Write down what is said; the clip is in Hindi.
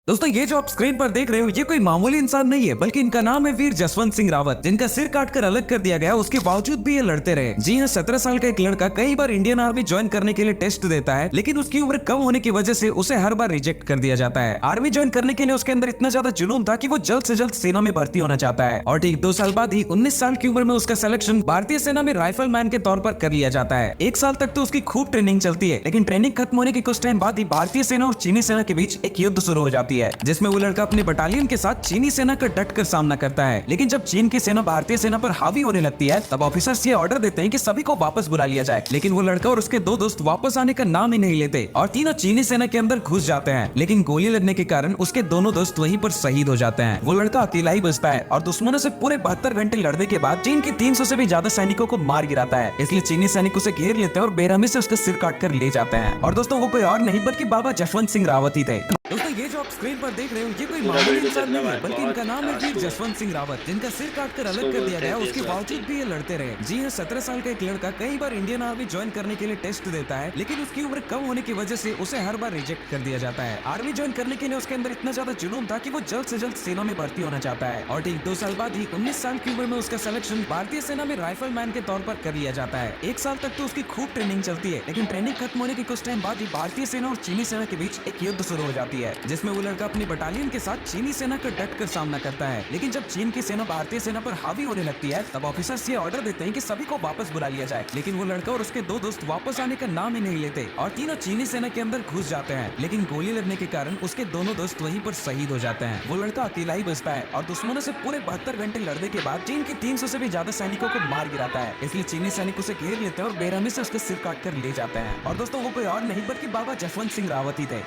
दोस्तों ये जो आप स्क्रीन पर देख रहे हो ये कोई मामूली इंसान नहीं है, बल्कि इनका नाम है वीर जसवंत सिंह रावत, जिनका सिर काटकर अलग कर दिया गया। उसके बावजूद भी ये लड़ते रहे। जी हाँ, 17 साल का एक लड़का कई बार इंडियन आर्मी ज्वाइन करने के लिए टेस्ट देता है, लेकिन उसकी उम्र कम होने की वजह से उसे हर बार रिजेक्ट कर दिया जाता है। आर्मी ज्वाइन करने के लिए उसके अंदर इतना ज्यादा जुनून था कि वो जल्द से जल्द सेना में भर्ती होना चाहता है। और ठीक 2 साल बाद ही 19 साल की उम्र में उसका सिलेक्शन भारतीय सेना में राइफल मैन के तौर पर कर लिया जाता है। 1 साल तक तो उसकी खूब ट्रेनिंग चलती है, लेकिन ट्रेनिंग खत्म होने के कुछ टाइम बाद ही भारतीय सेना और चीनी सेना के बीच एक युद्ध शुरू हो जाती है, जिसमें वो लड़का अपने बटालियन के साथ चीनी सेना का डटकर सामना करता है। लेकिन जब चीन की सेना भारतीय सेना पर हावी होने लगती है, तब ऑफिसर्स ये ऑर्डर देते हैं कि सभी को वापस बुला लिया जाए। लेकिन वो लड़का और उसके 2 दोस्त वापस आने का नाम ही नहीं लेते और तीनों चीनी सेना के अंदर घुस जाते हैं। लेकिन गोली लगने के कारण उसके दोनों दोस्त वहीं पर शहीद हो जाते हैं। वो लड़का अकेला ही बचता है और दुश्मनों से पूरे 72 घंटे लड़ने के बाद चीन के 300 से भी ज्यादा सैनिकों को मार गिराता है। इसलिए चीनी सैनिक उसे घेर लेते हैं और बेरहमी से उसका सिर काट कर ले जाते हैं। और दोस्तों वो कोई और नहीं बल्कि बाबा जसवंत सिंह रावत ही थे। दोस्तों ये जो आप स्क्रीन पर देख रहे हो ये कोई मामूली इंसान नहीं है, बल्कि इनका नाम है वीर जसवंत सिंह रावत, जिनका सिर काटकर अलग कर दिया गया। उसके बावजूद भी ये लड़ते रहे। जी हाँ, 17 साल का एक लड़का कई बार इंडियन आर्मी ज्वाइन करने के लिए टेस्ट देता है, लेकिन उसकी उम्र कम होने की वजह से उसे हर बार रिजेक्ट कर दिया जाता है। आर्मी ज्वाइन करने के लिए उसके अंदर इतना ज्यादा जुनून था कि वो जल्द से जल्द सेना में भर्ती होना चाहता है। और ठीक 2 साल बाद ही 19 साल की उम्र में उसका सिलेक्शन भारतीय सेना में राइफल मैन के तौर पर कर लिया जाता है। 1 साल तक तो उसकी खूब ट्रेनिंग चलती है, लेकिन ट्रेनिंग खत्म होने के कुछ टाइम बाद ही भारतीय सेना और चीनी सेना के बीच एक युद्ध शुरू हो जाती है, जिसमें वो लड़का अपनी बटालियन के साथ चीनी सेना का डटकर सामना करता है। लेकिन जब चीन की सेना भारतीय सेना पर हावी होने लगती है, तब ऑफिसर्स ये ऑर्डर देते हैं कि सभी को वापस बुला लिया जाए। लेकिन वो लड़का और उसके 2 दोस्त वापस आने का नाम ही नहीं लेते और तीनों चीनी सेना के अंदर घुस जाते हैं। लेकिन गोली लगने के कारण उसके दोनों दोस्त वहीं पर शहीद हो जाते हैं। वो लड़का अकेला ही बचता है और दुश्मनों से पूरे 72 घंटे लड़ने के बाद चीन के 300 से भी ज्यादा सैनिकों को मार गिराता है। इसलिए चीनी सैनिक उसे घेर लेते हैं और बेरहमी से उसका सिर काट कर ले जाते हैं। और दोस्तों वो कोई और नहीं बल्कि बाबा जसवंत सिंह रावत ही थे।